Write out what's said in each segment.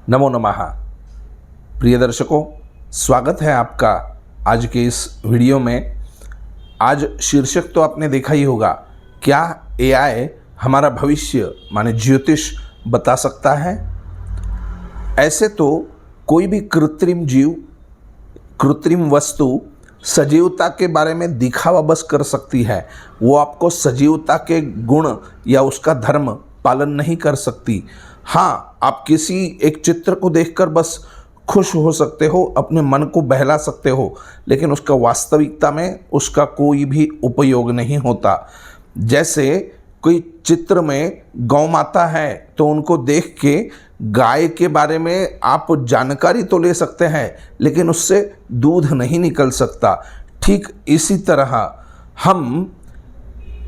नमो नमः। प्रिय दर्शकों, स्वागत है आपका आज के इस वीडियो में। आज शीर्षक तो आपने देखा ही होगा, क्या एआई हमारा भविष्य माने ज्योतिष बता सकता है। ऐसे तो कोई भी कृत्रिम जीव, कृत्रिम वस्तु सजीवता के बारे में दिखावा बस कर सकती है, वो आपको सजीवता के गुण या उसका धर्म पालन नहीं कर सकती। हाँ, आप किसी एक चित्र को देखकर बस खुश हो सकते हो, अपने मन को बहला सकते हो, लेकिन उसका वास्तविकता में उसका कोई भी उपयोग नहीं होता। जैसे कोई चित्र में गौ माता है तो उनको देख के गाय के बारे में आप जानकारी तो ले सकते हैं, लेकिन उससे दूध नहीं निकल सकता। ठीक इसी तरह हम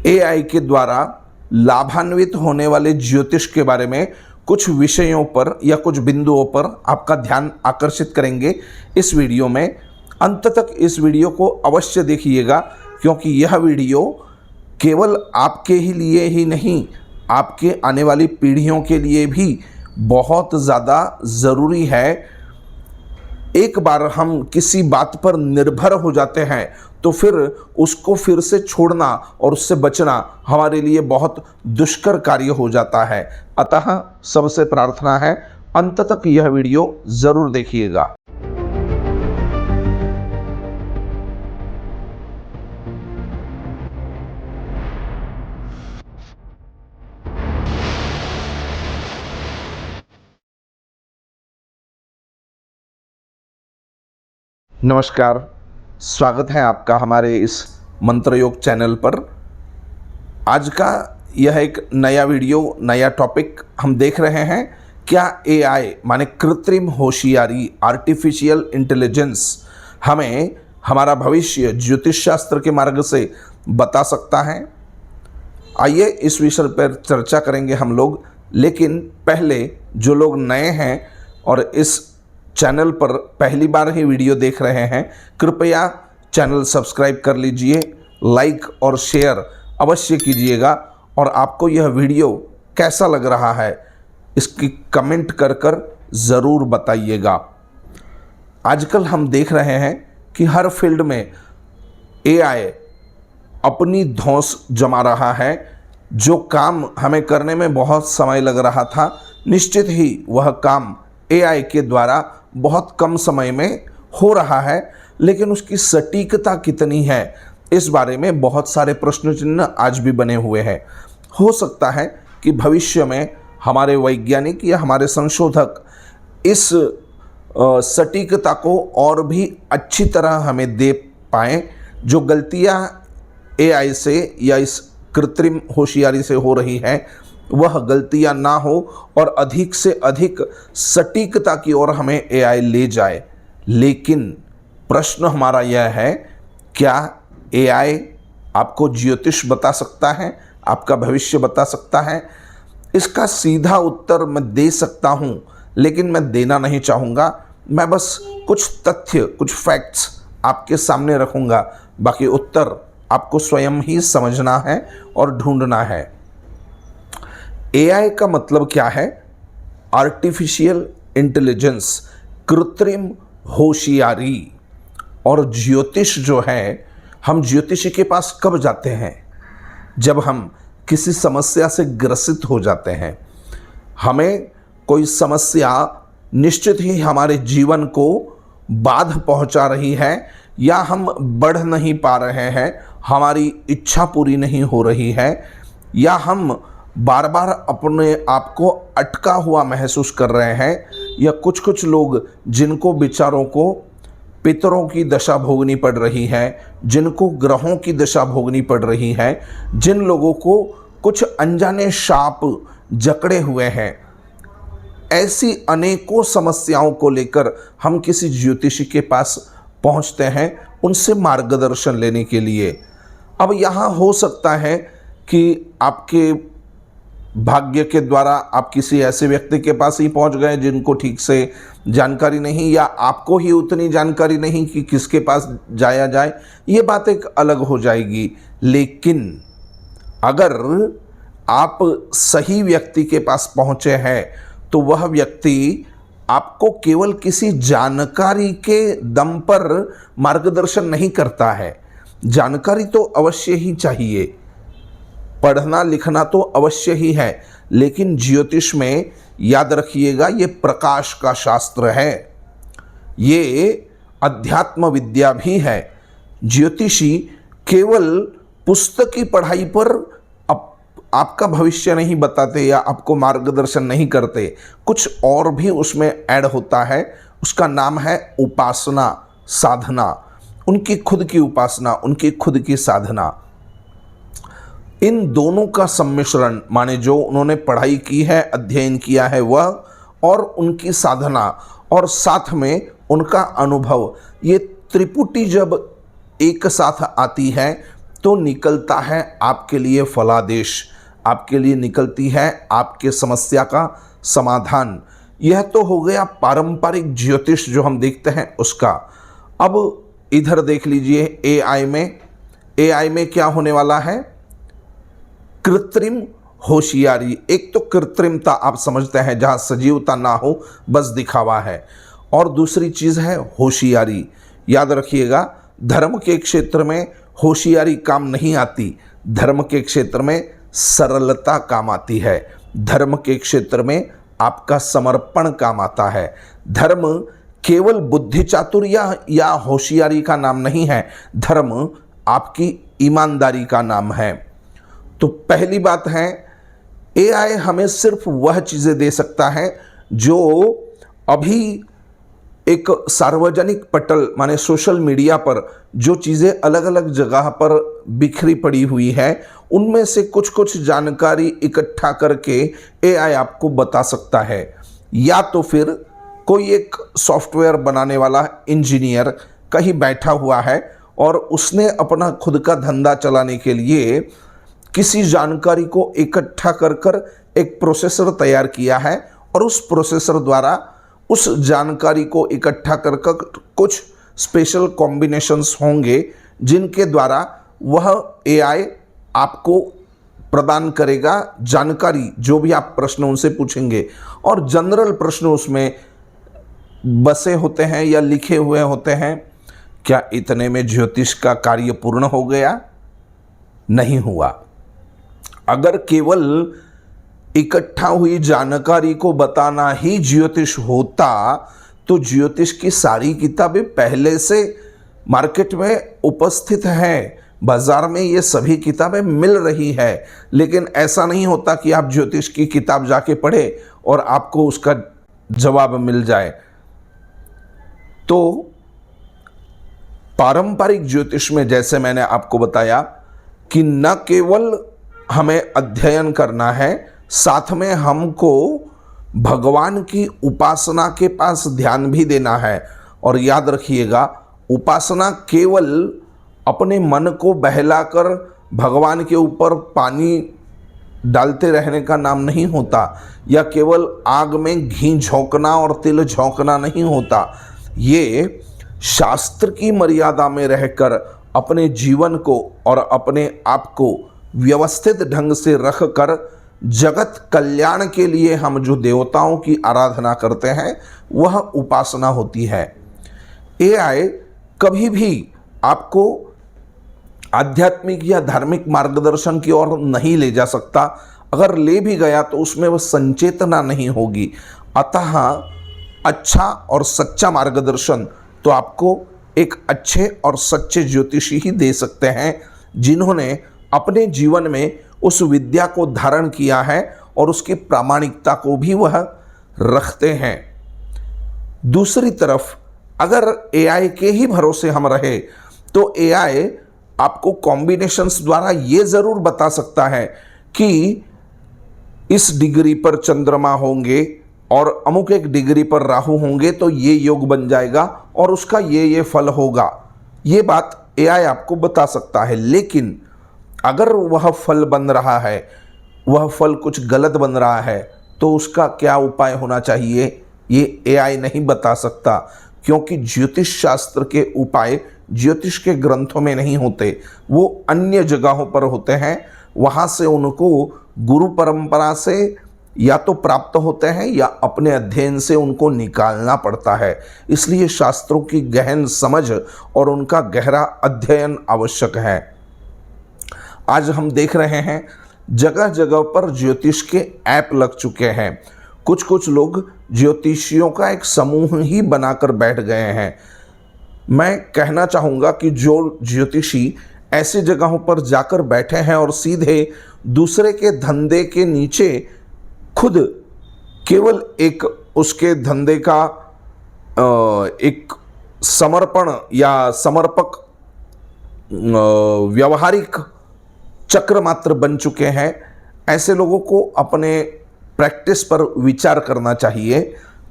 एआई के द्वारा लाभान्वित होने वाले ज्योतिष के बारे में कुछ विषयों पर या कुछ बिंदुओं पर आपका ध्यान आकर्षित करेंगे इस वीडियो में। अंत तक इस वीडियो को अवश्य देखिएगा, क्योंकि यह वीडियो केवल आपके ही लिए ही नहीं, आपके आने वाली पीढ़ियों के लिए भी बहुत ज़्यादा ज़रूरी है। एक बार हम किसी बात पर निर्भर हो जाते हैं तो फिर उसको फिर से छोड़ना और उससे बचना हमारे लिए बहुत दुष्कर कार्य हो जाता है। अतः सबसे प्रार्थना है, अंत तक यह वीडियो ज़रूर देखिएगा। नमस्कार, स्वागत है आपका हमारे इस मंत्र योग चैनल पर। आज का यह एक नया वीडियो, नया टॉपिक हम देख रहे हैं। क्या एआई माने कृत्रिम होशियारी, आर्टिफिशियल इंटेलिजेंस हमें हमारा भविष्य ज्योतिष शास्त्र के मार्ग से बता सकता है? आइए इस विषय पर चर्चा करेंगे हम लोग। लेकिन पहले जो लोग नए हैं और इस चैनल पर पहली बार ही वीडियो देख रहे हैं, कृपया चैनल सब्सक्राइब कर लीजिए, लाइक और शेयर अवश्य कीजिएगा, और आपको यह वीडियो कैसा लग रहा है इसकी कमेंट कर कर ज़रूर बताइएगा। आजकल हम देख रहे हैं कि हर फील्ड में एआई अपनी धौंस जमा रहा है। जो काम हमें करने में बहुत समय लग रहा था, निश्चित ही वह काम एआई के द्वारा बहुत कम समय में हो रहा है। लेकिन उसकी सटीकता कितनी है, इस बारे में बहुत सारे प्रश्न चिन्ह आज भी बने हुए हैं। हो सकता है कि भविष्य में हमारे वैज्ञानिक या हमारे संशोधक इस सटीकता को और भी अच्छी तरह हमें दे पाएँ। जो गलतियां एआई से या इस कृत्रिम होशियारी से हो रही हैं, वह गलतियां ना हो और अधिक से अधिक सटीकता की ओर हमें एआई ले जाए। लेकिन प्रश्न हमारा यह है, क्या एआई आपको ज्योतिष बता सकता है, आपका भविष्य बता सकता है? इसका सीधा उत्तर मैं दे सकता हूँ, लेकिन मैं देना नहीं चाहूँगा। मैं बस कुछ तथ्य, कुछ फैक्ट्स आपके सामने रखूँगा। बाकी उत्तर आपको स्वयं ही समझना है और ढूंढना है। एआई का मतलब क्या है? आर्टिफिशियल इंटेलिजेंस, कृत्रिम होशियारी। और ज्योतिष जो है, हम ज्योतिषी के पास कब जाते हैं? जब हम किसी समस्या से ग्रसित हो जाते हैं। हमें कोई समस्या निश्चित ही हमारे जीवन को बाधा पहुंचा रही है, या हम बढ़ नहीं पा रहे हैं, हमारी इच्छा पूरी नहीं हो रही है, या हम बार बार अपने आप को अटका हुआ महसूस कर रहे हैं, या कुछ लोग जिनको बेचारों को पितरों की दशा भोगनी पड़ रही है, जिनको ग्रहों की दशा भोगनी पड़ रही है, जिन लोगों को कुछ अनजाने शाप जकड़े हुए हैं, ऐसी अनेकों समस्याओं को लेकर हम किसी ज्योतिषी के पास पहुंचते हैं, उनसे मार्गदर्शन लेने के लिए। अब यहाँ हो सकता है कि आपके भाग्य के द्वारा आप किसी ऐसे व्यक्ति के पास ही पहुंच गए जिनको ठीक से जानकारी नहीं, या आपको ही उतनी जानकारी नहीं कि किसके पास जाया जाए, ये बात एक अलग हो जाएगी। लेकिन अगर आप सही व्यक्ति के पास पहुंचे हैं तो वह व्यक्ति आपको केवल किसी जानकारी के दम पर मार्गदर्शन नहीं करता है। जानकारी तो अवश्य ही चाहिए, पढ़ना लिखना तो अवश्य ही है, लेकिन ज्योतिष में याद रखिएगा ये प्रकाश का शास्त्र है, ये अध्यात्म विद्या भी है। ज्योतिषी केवल पुस्तकी पढ़ाई पर आपका भविष्य नहीं बताते या आपको मार्गदर्शन नहीं करते, कुछ और भी उसमें ऐड होता है। उसका नाम है उपासना, साधना, उनकी खुद की उपासना, उनकी खुद की साधना। इन दोनों का सम्मिश्रण माने जो उन्होंने पढ़ाई की है, अध्ययन किया है वह, और उनकी साधना, और साथ में उनका अनुभव, ये त्रिपुटी जब एक साथ आती है तो निकलता है आपके लिए फलादेश, आपके लिए निकलती है आपके समस्या का समाधान। यह तो हो गया पारंपरिक ज्योतिष जो हम देखते हैं उसका। अब इधर देख लीजिए एआई में क्या होने वाला है? कृत्रिम होशियारी। एक तो कृत्रिमता आप समझते हैं जहां सजीवता ना हो, बस दिखावा है, और दूसरी चीज है होशियारी। याद रखिएगा, धर्म के क्षेत्र में होशियारी काम नहीं आती, धर्म के क्षेत्र में सरलता काम आती है, धर्म के क्षेत्र में आपका समर्पण काम आता है। धर्म केवल बुद्धि चातुर्य या होशियारी का नाम नहीं है, धर्म आपकी ईमानदारी का नाम है। तो पहली बात है, एआई हमें सिर्फ वह चीज़ें दे सकता है जो अभी एक सार्वजनिक पटल माने सोशल मीडिया पर जो चीज़ें अलग अलग जगह पर बिखरी पड़ी हुई है, उनमें से कुछ कुछ जानकारी इकट्ठा करके एआई आपको बता सकता है। या तो फिर कोई एक सॉफ्टवेयर बनाने वाला इंजीनियर कहीं बैठा हुआ है और उसने अपना खुद का धंधा चलाने के लिए किसी जानकारी को इकट्ठा कर कर एक प्रोसेसर तैयार किया है, और उस प्रोसेसर द्वारा उस जानकारी को इकट्ठा कर कर कुछ स्पेशल कॉम्बिनेशंस होंगे जिनके द्वारा वह एआई आपको प्रदान करेगा जानकारी, जो भी आप प्रश्न उनसे पूछेंगे। और जनरल प्रश्न उसमें बसे होते हैं या लिखे हुए होते हैं। क्या इतने में ज्योतिष का कार्य पूर्ण हो गया? नहीं हुआ। अगर केवल इकट्ठा हुई जानकारी को बताना ही ज्योतिष होता तो ज्योतिष की सारी किताबें पहले से मार्केट में उपस्थित हैं, बाजार में ये सभी किताबें मिल रही है। लेकिन ऐसा नहीं होता कि आप ज्योतिष की किताब जाके पढ़े और आपको उसका जवाब मिल जाए। तो पारंपरिक ज्योतिष में जैसे मैंने आपको बताया कि न केवल हमें अध्ययन करना है, साथ में हमको भगवान की उपासना के पास ध्यान भी देना है। और याद रखिएगा, उपासना केवल अपने मन को बहलाकर भगवान के ऊपर पानी डालते रहने का नाम नहीं होता, या केवल आग में घी झोंकना और तिल झोंकना नहीं होता। ये शास्त्र की मर्यादा में रहकर अपने जीवन को और अपने आप को व्यवस्थित ढंग से रख कर जगत कल्याण के लिए हम जो देवताओं की आराधना करते हैं वह उपासना होती है। एआई कभी भी आपको आध्यात्मिक या धार्मिक मार्गदर्शन की ओर नहीं ले जा सकता। अगर ले भी गया तो उसमें वह संचेतना नहीं होगी। अतः अच्छा और सच्चा मार्गदर्शन तो आपको एक अच्छे और सच्चे ज्योतिषी ही दे सकते हैं, जिन्होंने अपने जीवन में उस विद्या को धारण किया है और उसकी प्रामाणिकता को भी वह रखते हैं। दूसरी तरफ अगर एआई के ही भरोसे हम रहे तो एआई आपको कॉम्बिनेशंस द्वारा ये ज़रूर बता सकता है कि इस डिग्री पर चंद्रमा होंगे और अमुक एक डिग्री पर राहु होंगे तो ये योग बन जाएगा और उसका ये फल होगा। ये बात एआई आपको बता सकता है। लेकिन अगर वह फल बन रहा है, वह फल कुछ गलत बन रहा है, तो उसका क्या उपाय होना चाहिए ये एआई नहीं बता सकता, क्योंकि ज्योतिष शास्त्र के उपाय ज्योतिष के ग्रंथों में नहीं होते, वो अन्य जगहों पर होते हैं। वहाँ से उनको गुरु परंपरा से या तो प्राप्त होते हैं या अपने अध्ययन से उनको निकालना पड़ता है। इसलिए शास्त्रों की गहन समझ और उनका गहरा अध्ययन आवश्यक है। आज हम देख रहे हैं जगह जगह पर ज्योतिष के ऐप लग चुके हैं। कुछ कुछ लोग ज्योतिषियों का एक समूह ही बनाकर बैठ गए हैं। मैं कहना चाहूँगा कि जो ज्योतिषी ऐसी जगहों पर जाकर बैठे हैं और सीधे दूसरे के धंधे के नीचे खुद केवल एक उसके धंधे का एक समर्पण या समर्पक व्यवहारिक चक्र मात्र बन चुके हैं, ऐसे लोगों को अपने प्रैक्टिस पर विचार करना चाहिए।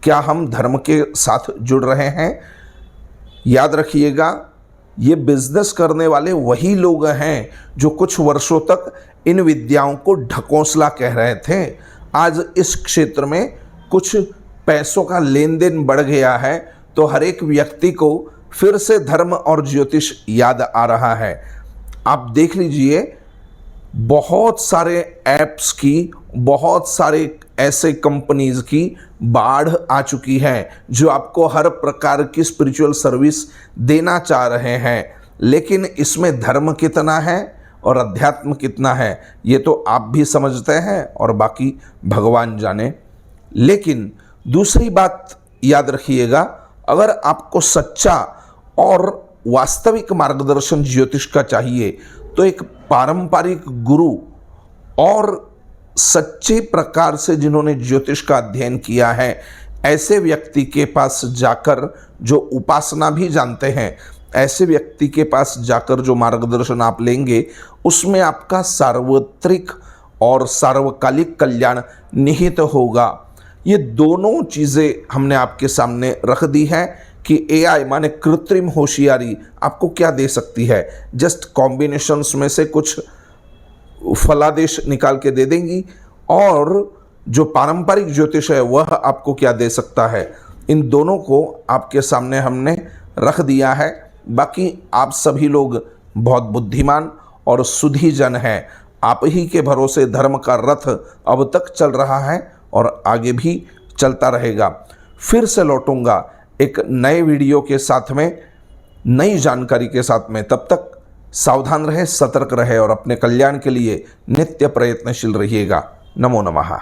क्या हम धर्म के साथ जुड़ रहे हैं? याद रखिएगा, ये बिजनेस करने वाले वही लोग हैं जो कुछ वर्षों तक इन विद्याओं को ढकोसला कह रहे थे। आज इस क्षेत्र में कुछ पैसों का लेन देन बढ़ गया है तो हर एक व्यक्ति को फिर से धर्म और ज्योतिष याद आ रहा है। आप देख लीजिए, बहुत सारे ऐप्स की, बहुत सारे ऐसे कंपनीज की बाढ़ आ चुकी है जो आपको हर प्रकार की स्पिरिचुअल सर्विस देना चाह रहे हैं, लेकिन इसमें धर्म कितना है और अध्यात्म कितना है ये तो आप भी समझते हैं और बाकी भगवान जाने। लेकिन दूसरी बात याद रखिएगा, अगर आपको सच्चा और वास्तविक मार्गदर्शन ज्योतिष का चाहिए तो एक पारंपरिक गुरु और सच्चे प्रकार से जिन्होंने ज्योतिष का अध्ययन किया है, ऐसे व्यक्ति के पास जाकर, जो उपासना भी जानते हैं, ऐसे व्यक्ति के पास जाकर जो मार्गदर्शन आप लेंगे उसमें आपका सार्वत्रिक और सार्वकालिक कल्याण निहित होगा। ये दोनों चीज़ें हमने आपके सामने रख दी हैं कि AI माने कृत्रिम होशियारी आपको क्या दे सकती है। जस्ट कॉम्बिनेशंस में से कुछ फलादेश निकाल के दे देंगी, और जो पारंपरिक ज्योतिष है वह आपको क्या दे सकता है। इन दोनों को आपके सामने हमने रख दिया है। बाकी आप सभी लोग बहुत बुद्धिमान और सुधी जन हैं। आप ही के भरोसे धर्म का रथ अब तक चल रहा है और आगे भी चलता रहेगा। फिर से लौटूंगा एक नए वीडियो के साथ में, नई जानकारी के साथ में। तब तक सावधान रहे, सतर्क रहे और अपने कल्याण के लिए नित्य प्रयत्नशील रहिएगा। नमो नमः।